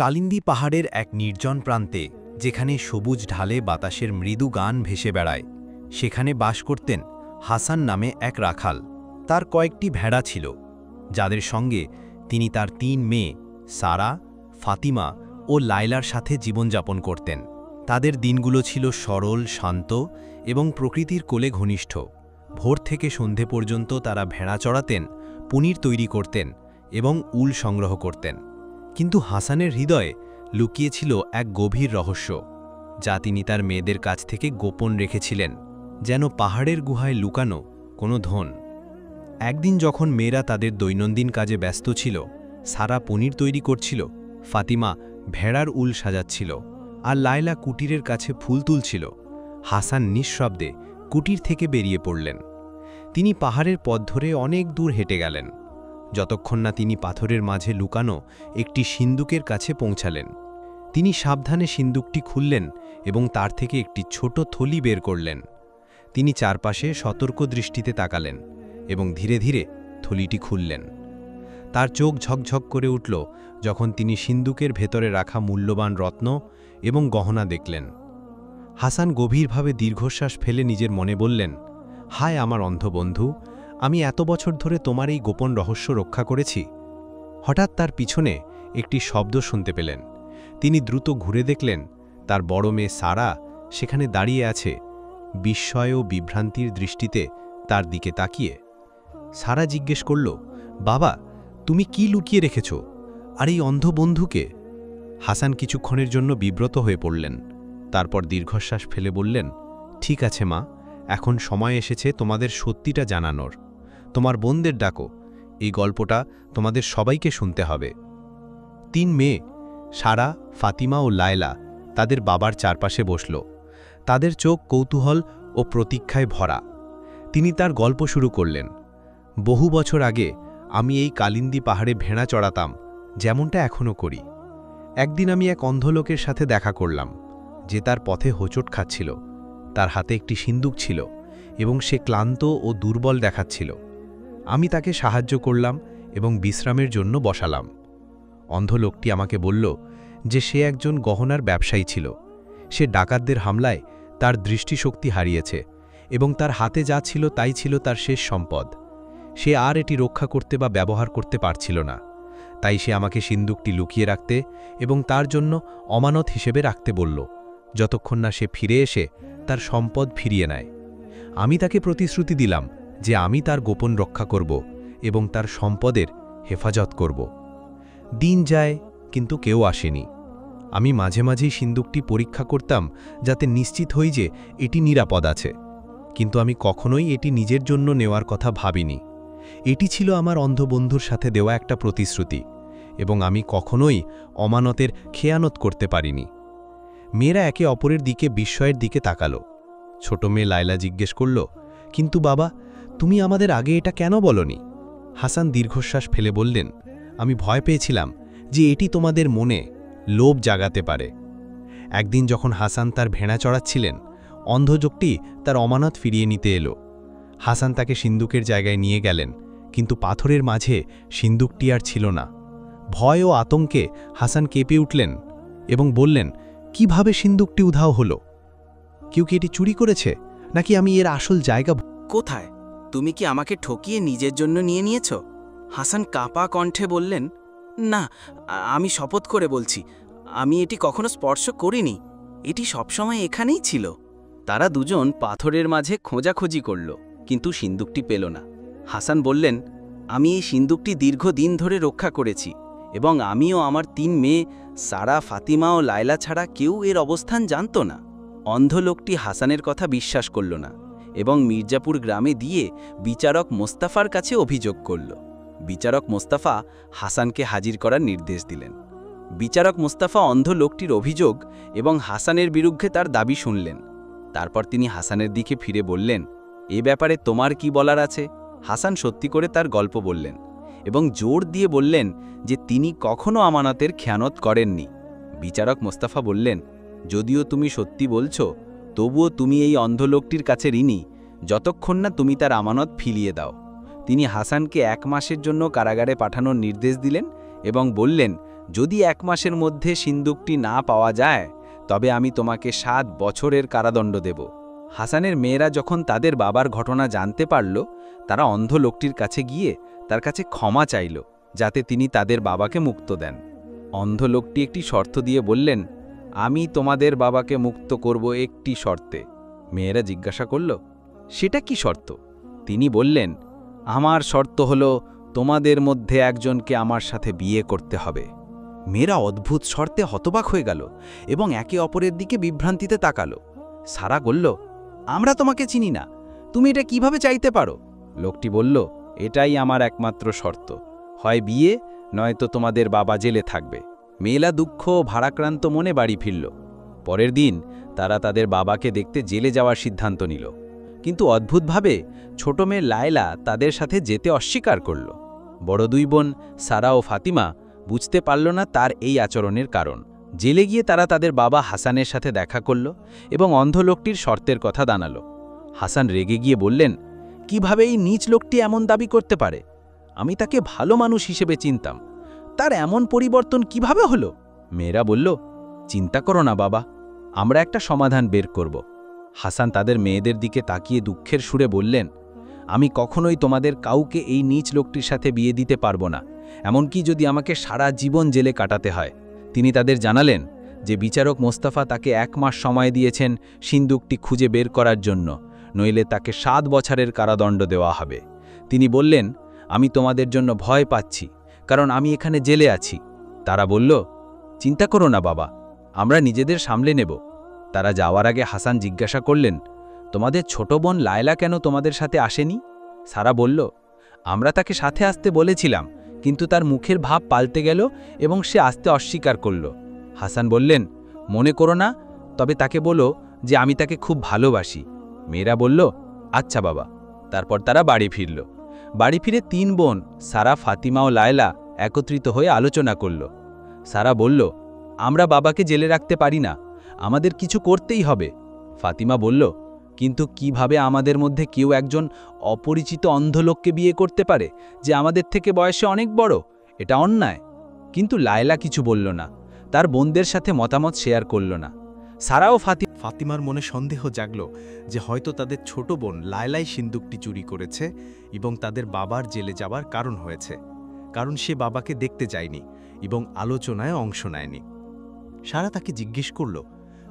কালিন্দী পাহাড়ের এক নির্জন প্রান্তে, যেখানে সবুজ ঢালে বাতাসের মৃদু গান ভেসে বেড়ায়, সেখানে বাস করতেন হাসান নামে এক রাখাল। তার কয়েকটি ভেড়া ছিল, যাদের সঙ্গে তিনি তার ৩ মেয়ে সারা, ফাতিমা ও লায়লার সাথে জীবনযাপন করতেন। তাদের দিনগুলো ছিল সরল, শান্ত এবং প্রকৃতির কোলে ঘনিষ্ঠ। ভোর থেকে সন্ধে পর্যন্ত তারা ভেড়া চড়াতেন, পনির তৈরি করতেন এবং উল সংগ্রহ করতেন। কিন্তু হাসানের হৃদয়ে লুকিয়েছিল এক গভীর রহস্য, যা তিনি তার মেয়েদের কাছ থেকে গোপন রেখেছিলেন, যেন পাহাড়ের গুহায় লুকানো কোনো ধন। একদিন যখন মেয়েরা তাদের দৈনন্দিন কাজে ব্যস্ত ছিল, সারা পনির তৈরি করছিল, ফাতিমা ভেড়ার উল সাজাচ্ছিল আর লায়লা কুটিরের কাছে ফুল তুলছিল, হাসান নিঃশব্দে কুটির থেকে বেরিয়ে পড়লেন। তিনি পাহাড়ের পথ ধরে অনেক দূর হেঁটে গেলেন, যতক্ষণ না তিনি পাথরের মাঝে লুকানো একটি সিন্দুকের কাছে পৌঁছালেন। তিনি সাবধানে সিন্দুকটি খুললেন এবং তার থেকে একটি ছোট থলি বের করলেন। তিনি চারপাশে সতর্ক দৃষ্টিতে তাকালেন এবং ধীরে ধীরে থলিটি খুললেন। তার চোখ ঝকঝক করে উঠল যখন তিনি সিন্দুকের ভেতরে রাখা মূল্যবান রত্ন এবং গহনা দেখলেন। হাসান গভীরভাবে দীর্ঘশ্বাস ফেলে নিজের মনে বললেন, হায় আমার অন্ধ বন্ধু, আমি এত বছর ধরে তোমার এই গোপন রহস্য রক্ষা করেছি। হঠাৎ তার পিছনে একটি শব্দ শুনতে পেলেন। তিনি দ্রুত ঘুরে দেখলেন তার বড় মেয়ে সারা সেখানে দাঁড়িয়ে আছে, বিস্ময় ও বিভ্রান্তির দৃষ্টিতে তার দিকে তাকিয়ে। সারা জিজ্ঞেস করল, বাবা, তুমি কি লুকিয়ে রেখেছ? আর এই অন্ধ বন্ধুকে? হাসান কিছুক্ষণের জন্য বিব্রত হয়ে পড়লেন। তারপর দীর্ঘশ্বাস ফেলে বললেন, ঠিক আছে মা, এখন সময় এসেছে তোমাদের সত্যিটা জানানোর। তোমার বোনদের ডাকো, এই গল্পটা তোমাদের সবাইকে শুনতে হবে। ৩ মেয়ে সারা, ফাতিমা ও লায়লা তাদের বাবার চারপাশে বসল, তাদের চোখ কৌতূহল ও প্রতীক্ষায় ভরা। তিনি তার গল্প শুরু করলেন। বহু বছর আগে আমি এই কালিন্দী পাহাড়ে ভেড়া চড়াতাম, যেমনটা এখনও করি। একদিন আমি এক অন্ধ লোকের সাথে দেখা করলাম, যে তার পথে হোঁচট খাচ্ছিল। তার হাতে একটি সিন্দুক ছিল এবং সে ক্লান্ত ও দুর্বল দেখাচ্ছিল। আমি তাকে সাহায্য করলাম এবং বিশ্রামের জন্য বসালাম। অন্ধ লোকটি আমাকে বলল যে সে একজন গহনার ব্যবসায়ী ছিল। সে ডাকাতদের হামলায় তার দৃষ্টিশক্তি হারিয়েছে এবং তার হাতে যা ছিল তাই ছিল তার শেষ সম্পদ। সে আর এটি রক্ষা করতে বা ব্যবহার করতে পারছিল না, তাই সে আমাকে সিন্দুকটি লুকিয়ে রাখতে এবং তার জন্য অমানত হিসেবে রাখতে বলল, যতক্ষণ না সে ফিরে এসে তার সম্পদ ফিরিয়ে নেয়। আমি তাকে প্রতিশ্রুতি দিলাম যে আমি তার গোপন রক্ষা করব এবং তার সম্পদের হেফাজত করব। দিন যায়, কিন্তু কেউ আসেনি। আমি মাঝে মাঝেই সিন্দুকটি পরীক্ষা করতাম, যাতে নিশ্চিত হই যে এটি নিরাপদ আছে, কিন্তু আমি কখনোই এটি নিজের জন্য নেওয়ার কথা ভাবিনি। এটি ছিল আমার অন্ধ বন্ধুর সাথে দেওয়া একটা প্রতিশ্রুতি, এবং আমি কখনোই অমানতের খেয়ানত করতে পারিনি। মেয়েরা একে অপরের দিকে বিস্ময়ের দিকে তাকালো। ছোট মেয়ে লায়লা জিজ্ঞেস করল, কিন্তু বাবা, তুমি আমাদের আগে এটা কেন বলনি? হাসান দীর্ঘশ্বাস ফেলে বললেন, আমি ভয় পেয়েছিলাম যে এটি তোমাদের মনে লোভ জাগাতে পারে। একদিন যখন হাসান তার ভেড়া চড়াচ্ছিলেন, অন্ধযোগটি তার অমানত ফিরিয়ে নিতে এলো। হাসান তাকে সিন্দুকের জায়গায় নিয়ে গেলেন, কিন্তু পাথরের মাঝে সিন্দুকটি আর ছিল না। ভয় ও আতঙ্কে হাসান কেঁপে উঠলেন এবং বললেন, কিভাবে সিন্দুকটি উধাও হলো? কেউ কি এটি চুরি করেছে, নাকি আমি এর আসল জায়গা? কোথায়? তুমি কি আমাকে ঠকিয়ে নিজের জন্য নিয়ে নিয়েছ? হাসান কাঁপা কণ্ঠে বললেন, না, আমি শপথ করে বলছি, আমি এটি কখনো স্পর্শ করিনি। এটি সবসময় এখানেই ছিল। তারা দুজন পাথরের মাঝে খোঁজাখুঁজি করল, কিন্তু সিন্দুকটি পেল না। হাসান বললেন, আমি এই সিন্দুকটি দীর্ঘদিন ধরে রক্ষা করেছি, এবং আমিও আমার ৩ মেয়ে সারা, ফাতিমা ও লায়লা ছাড়া কেউ এর অবস্থান জানত না। অন্ধ লোকটি হাসানের কথা বিশ্বাস করল না এবং মির্জাপুর গ্রামে দিয়ে বিচারক মোস্তাফার কাছে অভিযোগ করল। বিচারক মোস্তাফা হাসানকে হাজির করার নির্দেশ দিলেন। বিচারক মোস্তাফা অন্ধ লোকটির অভিযোগ এবং হাসানের বিরুদ্ধে তার দাবি শুনলেন। তারপর তিনি হাসানের দিকে ফিরে বললেন, এ ব্যাপারে তোমার কি বলার আছে? হাসান সত্যি করে তার গল্প বললেন এবং জোর দিয়ে বললেন যে তিনি কখনো আমানতের খেয়ানত করেননি। বিচারক মোস্তাফা বললেন, যদিও তুমি সত্যি বলছো, তবুও তুমি এই অন্ধ লোকটির কাছে ঋণী, যতক্ষণ না তুমি তার আমানত ফিরিয়ে দাও। তিনি হাসানকে 1 মাসের জন্য কারাগারে পাঠানোর নির্দেশ দিলেন এবং বললেন, যদি 1 মাসের মধ্যে সিন্দুকটি না পাওয়া যায় তবে আমি তোমাকে 7 বছরের কারাদণ্ড দেব। হাসানের মেয়েরা যখন তাদের বাবার ঘটনা জানতে পারল, তারা অন্ধ লোকটির কাছে গিয়ে তার কাছে ক্ষমা চাইল, যাতে তিনি তাদের বাবাকে মুক্ত দেন। অন্ধ লোকটি একটি শর্ত দিয়ে বললেন, আমি তোমাদের বাবাকে মুক্ত করব একটি শর্তে। মেয়েরা জিজ্ঞাসা করল, সেটা কি শর্ত? তিনি বললেন, আমার শর্ত হলো তোমাদের মধ্যে একজনকে আমার সাথে বিয়ে করতে হবে। মেয়েরা অদ্ভুত শর্তে হতবাক হয়ে গেল এবং একে অপরের দিকে বিভ্রান্তিতে তাকালো। সারা বলল, আমরা তোমাকে চিনি না, তুমি এটা কিভাবে চাইতে পারো? লোকটি বলল, এটাই আমার একমাত্র শর্ত, হয় বিয়ে নয়তো তোমাদের বাবা জেলে থাকবে। মেয়েরা দুঃখ ও ভারাক্রান্ত মনে বাড়ি ফিরল। পরের দিন তারা তাদের বাবাকে দেখতে জেলে যাওয়ার সিদ্ধান্ত নিল, কিন্তু অদ্ভুতভাবে ছোট মেয়ে লায়লা তাদের সাথে যেতে অস্বীকার করল। বড় দুই বোন সারা ও ফাতিমা বুঝতে পারল না তার এই আচরণের কারণ। জেলে গিয়ে তারা তাদের বাবা হাসানের সাথে দেখা করল এবং অন্ধ লোকটির শর্তের কথা জানাল। হাসান রেগে গিয়ে বললেন, কিভাবে এই নীচ লোকটি এমন দাবি করতে পারে? আমি তাকে ভালো মানুষ হিসেবে চিনতাম, তার এমন পরিবর্তন কিভাবে হলো? মেয়েরা বলল, চিন্তা করো না বাবা, আমরা একটা সমাধান বের করব। হাসান তাদের মেয়েদের দিকে তাকিয়ে দুঃখের সুরে বললেন, আমি কখনোই তোমাদের কাউকে এই নীচ লোকটির সাথে বিয়ে দিতে পারবো না, এমনকি যদি আমাকে সারা জীবন জেলে কাটাতে হয়। তিনি তাদের জানালেন যে বিচারক মোস্তাফা তাকে 1 মাস সময় দিয়েছেন সিন্দুকটি খুঁজে বের করার জন্য, নইলে তাকে 7 বছরের কারাদণ্ড দেওয়া হবে। তিনি বললেন, আমি তোমাদের জন্য ভয় পাচ্ছি, কারণ আমি এখানে জেলে আছি। তারা বলল, চিন্তা করো না বাবা, আমরা নিজেদের সামলে নেব। তারা যাওয়ার আগে হাসান জিজ্ঞাসা করলেন, তোমাদের ছোট বোন লায়লা কেন তোমাদের সাথে আসেনি? সারা বলল, আমরা তাকে সাথে আসতে বলেছিলাম, কিন্তু তার মুখের ভাব পাল্টে গেল এবং সে আসতে অস্বীকার করল। হাসান বললেন, মনে করো না, তবে তাকে বলো যে আমি তাকে খুব ভালোবাসি। মেয়েরা বলল, আচ্ছা বাবা। তারপর তারা বাড়ি ফিরল। বাড়ি ফিরে 3 বোন সারা, ফাতিমা ও লায়লা একত্রিত হয়ে আলোচনা করল। সারা বলল, আমরা বাবাকে জেলে রাখতে পারি না, আমাদের কিছু করতেই হবে। ফাতিমা বলল, কিন্তু কিভাবে আমাদের মধ্যে কেউ একজন অপরিচিত অন্ধ লোককে বিয়ে করতে পারে যে আমাদের থেকে বয়সে অনেক বড়? এটা অন্যায়। কিন্তু লায়লা কিছু বলল না, তার বোনদের সাথে মতামত শেয়ার করল না। সারা ও ফাতিমার মনে সন্দেহ জাগল যে হয়তো তাদের ছোট বোন লায়লাই সিন্দুকটি চুরি করেছে এবং তাদের বাবার জেলে যাবার কারণ হয়েছে, কারণ সে বাবাকে দেখতে যায়নি এবং আলোচনায় অংশ নেয়নি। সারা তাকে জিজ্ঞেস করল,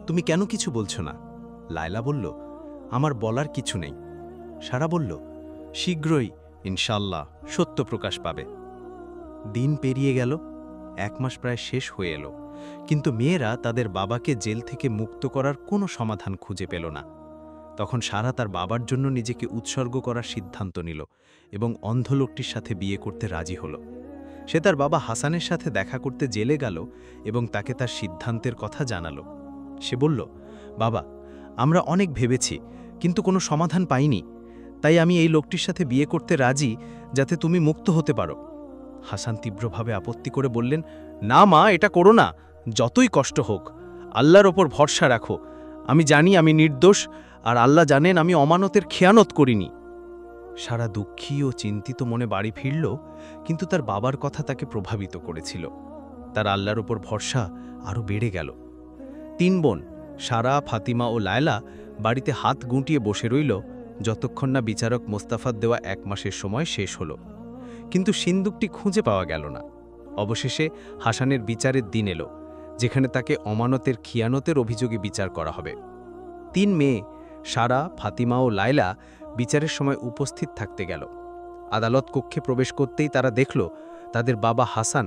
তুমি কেন কিছু বলছো না? লায়লা বলল, আমার বলার কিছু নেই। সারা বলল, শীঘ্রই ইনশাল্লাহ সত্য প্রকাশ পাবে। দিন পেরিয়ে গেল, 1 মাস প্রায় শেষ হয়ে এলো, কিন্তু মেয়েরা তাদের বাবাকে জেল থেকে মুক্ত করার কোনো সমাধান খুঁজে পেল না। তখন সারা তার বাবার জন্য নিজেকে উৎসর্গ করার সিদ্ধান্ত নিল এবং অন্ধ লোকটির সাথে বিয়ে করতে রাজি হল। সে তার বাবা হাসানের সাথে দেখা করতে জেলে গেল এবং তাকে তার সিদ্ধান্তের কথা জানালো। সে বলল, বাবা, আমরা অনেক ভেবেছি, কিন্তু কোনো সমাধান পাইনি, তাই আমি এই লোকটির সাথে বিয়ে করতে রাজি, যাতে তুমি মুক্ত হতে পারো। হাসান তীব্রভাবে আপত্তি করে বললেন, না মা, এটা করো না, যতই কষ্ট হোক, আল্লাহর ওপর ভরসা রাখো। আমি জানি আমি নির্দোষ, আর আল্লাহ জানেন আমি অমানতের খেয়ানত করিনি। সারা দুঃখী ও চিন্তিত মনে বাড়ি ফিরল, কিন্তু তার বাবার কথা তাকে প্রভাবিত করেছিল। তার আল্লাহর ওপর ভরসা আরও বেড়ে গেল। 3 বোন সারা, ফাতিমা ও লায়লা বাড়িতে হাত গুটিয়ে বসে রইল যতক্ষণ না বিচারক মোস্তাফার দেওয়া 1 মাসের সময় শেষ হল। কিন্তু সিন্দুকটি খুঁজে পাওয়া গেল না। অবশেষে হাসানের বিচারের দিন এলো, যেখানে তাকে অমানতের খিয়ানতের অভিযোগে বিচার করা হবে। 3 মেয়ে সারা, ফাতিমা ও লায়লা বিচারের সময় উপস্থিত থাকতে গেল। আদালত কক্ষে প্রবেশ করতেই তারা দেখল তাদের বাবা হাসান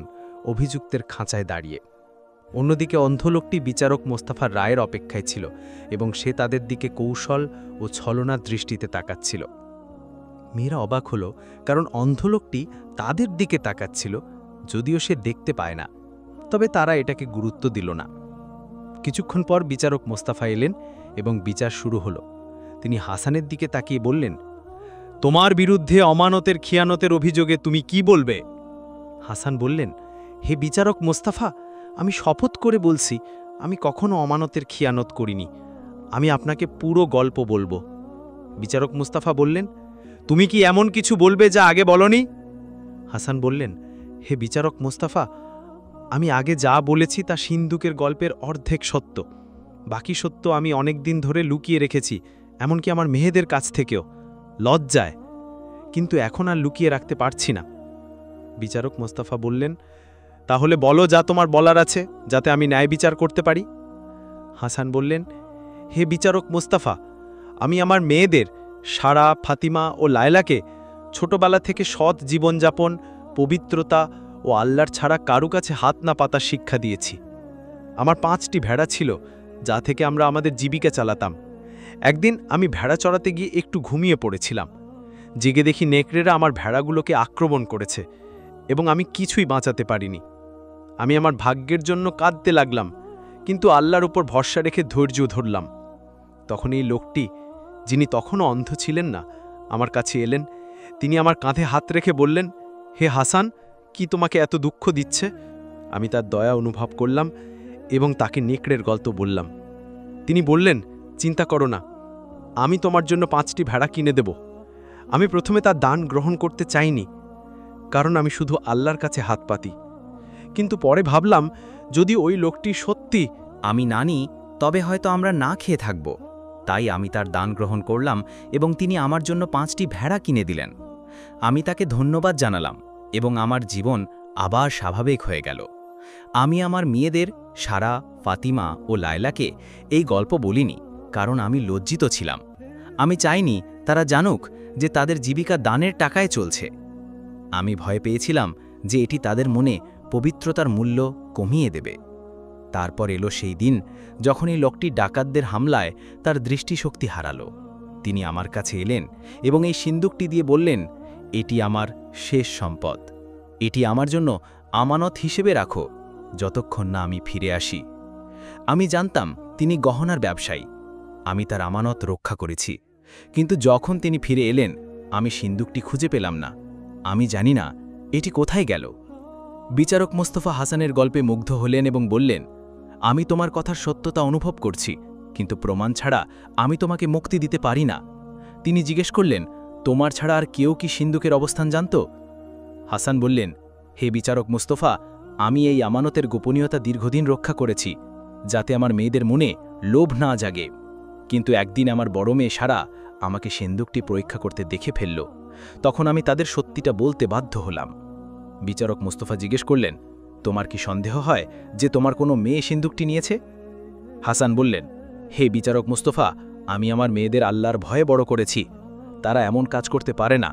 অভিযুক্তের খাঁচায় দাঁড়িয়ে। অন্যদিকে অন্ধ লোকটি বিচারক মোস্তাফার রায়ের অপেক্ষায় ছিল এবং সে তাদের দিকে কৌশল ও ছলনার দৃষ্টিতে তাকাচ্ছিল। মেয়েরা অবাক হল, কারণ অন্ধ লোকটি তাদের দিকে তাকাচ্ছিল, যদিও সে দেখতে পায় না। তবে তারা এটাকে গুরুত্ব দিল না। কিছুক্ষণ পর বিচারক মোস্তাফা এলেন এবং বিচার শুরু হল। তিনি হাসানের দিকে তাকিয়ে বললেন, তোমার বিরুদ্ধে অমানতের খিয়ানতের অভিযোগে তুমি কি বলবে? হাসান বললেন, হে বিচারক মোস্তাফা, আমি শপথ করে বলছি, আমি কখনো অমানতের খিয়ানত করিনি। আমি আপনাকে পুরো গল্প বলবো। বিচারক মুস্তাফা বললেন, তুমি কি এমন কিছু বলবে যা আগে বলনি? হাসান বললেন, হে বিচারক মুস্তাফা, আমি আগে যা বলেছি তা সিন্দুকের গল্পের অর্ধেক সত্য। বাকি সত্য আমি অনেক দিন ধরে লুকিয়ে রেখেছি, এমনকি আমার মেয়েদের কাছ থেকেও, লজ্জায়। কিন্তু এখন আর লুকিয়ে রাখতে পারছি না। বিচারক মোস্তাফা বললেন, তাহলে বলো যা তোমার বলার আছে, যাতে আমি ন্যায় বিচার করতে পারি। হাসান বললেন, হে বিচারক মোস্তাফা, আমি আমার মেয়েদের সারা, ফাতিমা ও লায়লাকে ছোটবেলা থেকে সৎ জীবনযাপন, পবিত্রতা ও আল্লাহর ছাড়া কারু কাছে হাত না পাতার শিক্ষা দিয়েছি। আমার 5টি ভেড়া ছিল, যা থেকে আমরা আমাদের জীবিকা চালাতাম। একদিন আমি ভেড়া চড়াতে গিয়ে একটু ঘুমিয়ে পড়েছিলাম। জেগে দেখি নেকড়েরা আমার ভেড়াগুলোকে আক্রমণ করেছে এবং আমি কিছুই বাঁচাতে পারিনি। আমি আমার ভাগ্যের জন্য কাঁদতে লাগলাম, কিন্তু আল্লাহর উপর ভরসা রেখে ধৈর্য ধরলাম। তখন এই লোকটি, যিনি তখনও অন্ধ ছিলেন না, আমার কাছে এলেন। তিনি আমার কাঁধে হাত রেখে বললেন, হে হাসান, কি তোমাকে এত দুঃখ দিচ্ছে? আমি তার দয়া অনুভব করলাম এবং তাকে নেকড়ের গল্প বললাম। তিনি বললেন, চিন্তা করো না, আমি তোমার জন্য 5টি ভেড়া কিনে দেব। আমি প্রথমে তার দান গ্রহণ করতে চাইনি, কারণ আমি শুধু আল্লাহর কাছে হাত পাতি। কিন্তু পরে ভাবলাম, যদি ওই লোকটি সত্যি আমি না নিই, তবে হয়তো আমরা না খেয়ে থাকব। তাই আমি তার দান গ্রহণ করলাম এবং তিনি আমার জন্য 5টি ভেড়া কিনে দিলেন। আমি তাকে ধন্যবাদ জানালাম এবং আমার জীবন আবার স্বাভাবিক হয়ে গেল। আমি আমার মেয়েদের সারা, ফাতিমা ও লায়লাকে এই গল্প বলিনি, কারণ আমি লজ্জিত ছিলাম। আমি চাইনি তারা জানুক যে তাদের জীবিকা দানের টাকায় চলছে। আমি ভয় পেয়েছিলাম যে এটি তাদের মনে পবিত্রতার মূল্য কমিয়ে দেবে। তারপর এলো সেই দিন যখন এই লোকটি ডাকাতদের হামলায় তার দৃষ্টিশক্তি হারালো। তিনি আমার কাছে এলেন এবং এই সিন্দুকটি দিয়ে বললেন, এটি আমার শেষ সম্পদ। এটি আমার জন্য আমানত হিসেবে রাখো, যতক্ষণ না আমি ফিরে আসি। আমি জানতাম তিনি গহনার ব্যবসায়ী। আমি তার আমানত রক্ষা করেছি, কিন্তু যখন তিনি ফিরে এলেন, আমি সিন্দুকটি খুঁজে পেলাম না। আমি জানি না এটি কোথায় গেল। বিচারক মোস্তফা হাসানের গল্পে মুগ্ধ হলেন এবং বললেন, আমি তোমার কথার সত্যতা অনুভব করছি, কিন্তু প্রমাণ ছাড়া আমি তোমাকে মুক্তি দিতে পারি না। তিনি জিজ্ঞেস করলেন, তোমার ছাড়া আর কেউ কি সিন্দুকের অবস্থান জানত? হাসান বললেন, হে বিচারক মোস্তফা, আমি এই আমানতের গোপনীয়তা দীর্ঘদিন রক্ষা করেছি, যাতে আমার মেয়েদের মনে লোভ না জাগে। কিন্তু একদিন আমার বড় মেয়ে সারা আমাকে সিন্দুকটি পরীক্ষা করতে দেখে ফেলল। তখন আমি তাদের সত্যিটা বলতে বাধ্য হলাম। বিচারক মোস্তফা জিজ্ঞেস করলেন, তোমার কি সন্দেহ হয় যে তোমার কোনো মেয়ে সিন্দুকটি নিয়েছে? হাসান বললেন, হে বিচারক মোস্তফা, আমি আমার মেয়েদের আল্লাহর ভয়ে বড় করেছি, তারা এমন কাজ করতে পারে না।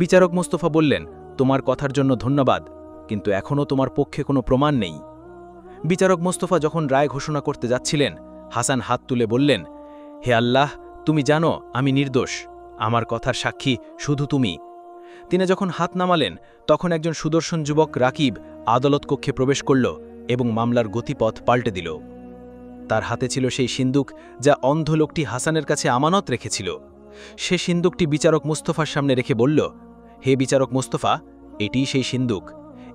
বিচারক মোস্তফা বললেন, তোমার কথার জন্য ধন্যবাদ, কিন্তু এখনও তোমার পক্ষে কোনো প্রমাণ নেই। বিচারক মোস্তফা যখন রায় ঘোষণা করতে যাচ্ছিলেন, হাসান হাত তুলে বললেন, হে আল্লাহ, তুমি জানো আমি নির্দোষ, আমার কথার সাক্ষী শুধু তুমি। তিনি যখন হাত নামালেন, তখন একজন সুদর্শন যুবক রাকিব আদালত কক্ষে প্রবেশ করল এবং মামলার গতিপথ পাল্টে দিল। তার হাতে ছিল সেই সিন্দুক যা অন্ধ লোকটি হাসানের কাছে আমানত রেখেছিল। সে সিন্দুকটি বিচারক মুস্তফার সামনে রেখে বলল, হে বিচারক মুস্তফা, এটিই সেই সিন্দুক।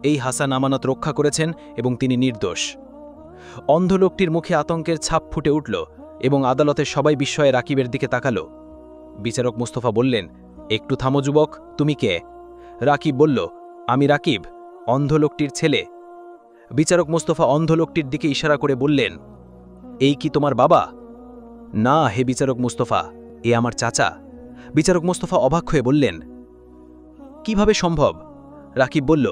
এই হাসান আমানত রক্ষা করেছেন এবং তিনি নির্দোষ। অন্ধ লোকটির মুখে আতঙ্কের ছাপ ফুটে উঠল এবং আদালতের সবাই বিস্ময়ে রাকিবের দিকে তাকাল। বিচারক মুস্তফা বললেন, একটু থামো যুবক, তুমি কে? রাকিব বলল, আমি রাকিব, অন্ধ লোকটির ছেলে। বিচারক মুস্তফা অন্ধ লোকটির দিকে ইশারা করে বললেন, এই কি তোমার বাবা? না হে বিচারক মুস্তফা, এ আমার চাচা। বিচারক মুস্তফা অবাক হয়ে বললেন, কিভাবে সম্ভব? রাকিব বলল,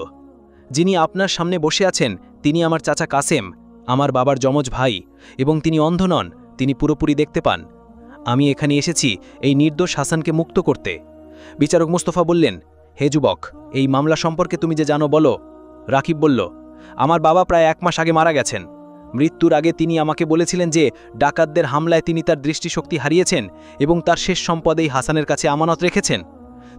যিনি আপনার সামনে বসে আছেন তিনি আমার চাচা কাসেম, আমার বাবার যমজ ভাই, এবং তিনি অন্ধ নন, তিনি পুরোপুরি দেখতে পান। আমি এখানে এসেছি এই নির্দোষ হাসানকে মুক্ত করতে। বিচারক মুস্তফা বললেন, হে যুবক, এই মামলা সম্পর্কে তুমি যে জানো বলো। রাকিব বলল, আমার বাবা প্রায় 1 মাস আগে মারা গেছেন। মৃত্যুর আগে তিনি আমাকে বলেছিলেন যে ডাকাতদের হামলায় তিনি তার দৃষ্টিশক্তি হারিয়েছেন এবং তার শেষ সম্পদ এই হাসানের কাছে আমানত রেখেছেন।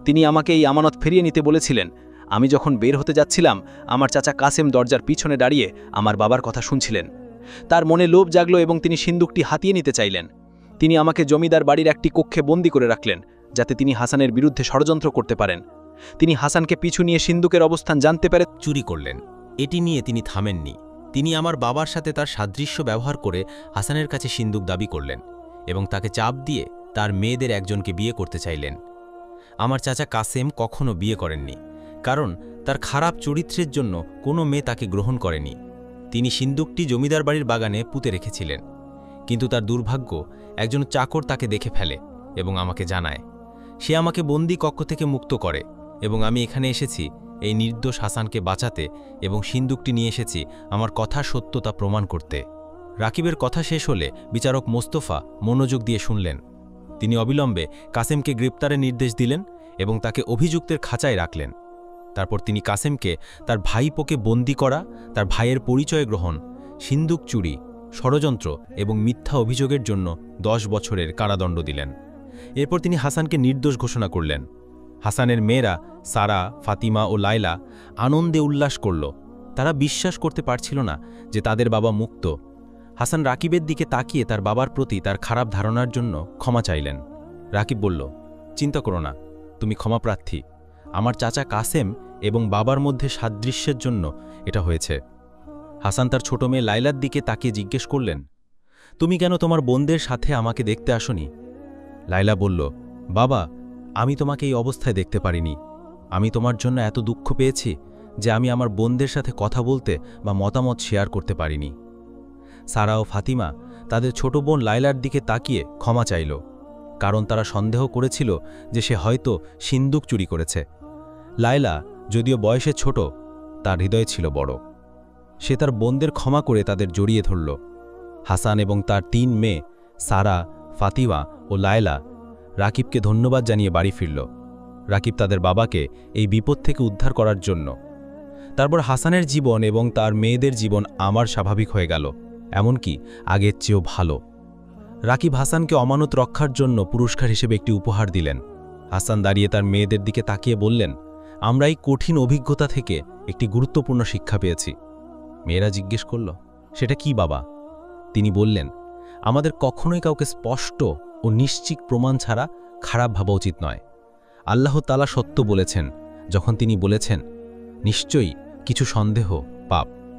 তিনি আমাকে এই আমানত ফিরিয়ে নিতে বলেছিলেন। আমি যখন বের হতে যাচ্ছিলাম, আমার চাচা কাসেম দরজার পিছনে দাঁড়িয়ে আমার বাবার কথা শুনছিলেন। তার মনে লোভ জাগল এবং তিনি সিন্দুকটি হাতিয়ে নিতে চাইলেন। তিনি আমাকে জমিদার বাড়ির একটি কক্ষে বন্দী করে রাখলেন, যাতে তিনি হাসানের বিরুদ্ধে ষড়যন্ত্র করতে পারেন। তিনি হাসানকে পিছু নিয়ে সিন্দুকের অবস্থান জানতে পেরে চুরি করলেন। এটি নিয়ে তিনি থামেননি। তিনি আমার বাবার সাথে তার সাদৃশ্য ব্যবহার করে হাসানের কাছে সিন্দুক দাবি করলেন এবং তাকে চাপ দিয়ে তার মেয়েদের একজনকে বিয়ে করতে চাইলেন। আমার চাচা কাসেম কখনো বিয়ে করেননি। কারণ তার খারাপ চরিত্রের জন্য কোনো মেয়ে তাকে গ্রহণ করেনি। তিনি সিন্দুকটি জমিদার বাড়ির বাগানে পুঁতে রেখেছিলেন, কিন্তু তার দুর্ভাগ্য একজন চাকর তাকে দেখে ফেলে এবং আমাকে জানায়। সে আমাকে বন্দি কক্ষ থেকে মুক্ত করে এবং আমি এখানে এসেছি এই নির্দোষ হাসানকে বাঁচাতে এবং সিন্দুকটি নিয়ে এসেছি আমার কথার সত্যতা প্রমাণ করতে। রাকিবের কথা শেষ হলে বিচারক মোস্তফা মনোযোগ দিয়ে শুনলেন। তিনি অবিলম্বে কাসেমকে গ্রেপ্তারের নির্দেশ দিলেন এবং তাকে অভিযুক্তের খাঁচায় রাখলেন। তারপর তিনি কাসেমকে তার ভাইপোকে বন্দি করা, তার ভাইয়ের পরিচয় গ্রহণ, সিন্দুক চুরি, ষড়যন্ত্র এবং মিথ্যা অভিযোগের জন্য 10 বছরের কারাদণ্ড দিলেন। এরপর তিনি হাসানকে নির্দোষ ঘোষণা করলেন। হাসানের মেয়েরা সারা, ফাতিমা ও লায়লা আনন্দে উল্লাস করল। তারা বিশ্বাস করতে পারছিল না যে তাদের বাবা মুক্ত। হাসান রাকিবের দিকে তাকিয়ে তার বাবার প্রতি তার খারাপ ধারণার জন্য ক্ষমা চাইলেন। রাকিব বলল, চিন্তা করো না, তুমি ক্ষমাপ্রার্থী। আমার চাচা কাসেম এবং বাবার মধ্যে সাদৃশ্যের জন্য এটা হয়েছে। হাসান তার ছোট মেয়ে লায়লার দিকে তাকিয়ে জিজ্ঞেস করলেন, তুমি কেন তোমার বোনদের সাথে আমাকে দেখতে আসনি? লায়লা বলল, বাবা, আমি তোমাকে এই অবস্থায় দেখতে পারিনি। আমি তোমার জন্য এত দুঃখ পেয়েছি যে আমি আমার বোনদের সাথে কথা বলতে বা মতামত শেয়ার করতে পারিনি। সারা ও ফাতিমা তাদের ছোট বোন লায়লার দিকে তাকিয়ে ক্ষমা চাইল, কারণ তারা সন্দেহ করেছিল যে সে হয়তো সিন্দুক চুরি করেছে। লায়লা যদিও বয়সে ছোট, তার হৃদয় ছিল বড়। সে তার বোনদের ক্ষমা করে তাদের জড়িয়ে ধরল। হাসান এবং তার 3 মেয়ে সারা, ফাতিমা ও লায়লা রাকিবকে ধন্যবাদ জানিয়ে বাড়ি ফিরল। রাকিব তাদের বাবাকে এই বিপদ থেকে উদ্ধার করার জন্য। তারপর হাসানের জীবন এবং তার মেয়েদের জীবন আমার স্বাভাবিক হয়ে গেল, এমনকি আগের চেয়েও ভালো। রাকিব হাসানকে অমানত রক্ষার জন্য পুরস্কার হিসেবে একটি উপহার দিলেন। হাসান দাঁড়িয়ে তার মেয়েদের দিকে তাকিয়ে বললেন, আমরা এই কঠিন অভিজ্ঞতা থেকে একটি গুরুত্বপূর্ণ শিক্ষা পেয়েছি। মেয়েরা জিজ্ঞেস করল, সেটা কি বাবা? তিনি বললেন, আমাদের কখনোই কাউকে স্পষ্ট ও নিশ্চিত প্রমাণ ছাড়া খারাপ ভাবা উচিত নয়। আল্লাহ তাআলা সত্য বলেছেন যখন তিনি বলেছেন, নিশ্চয়ই কিছু সন্দেহ পাপ।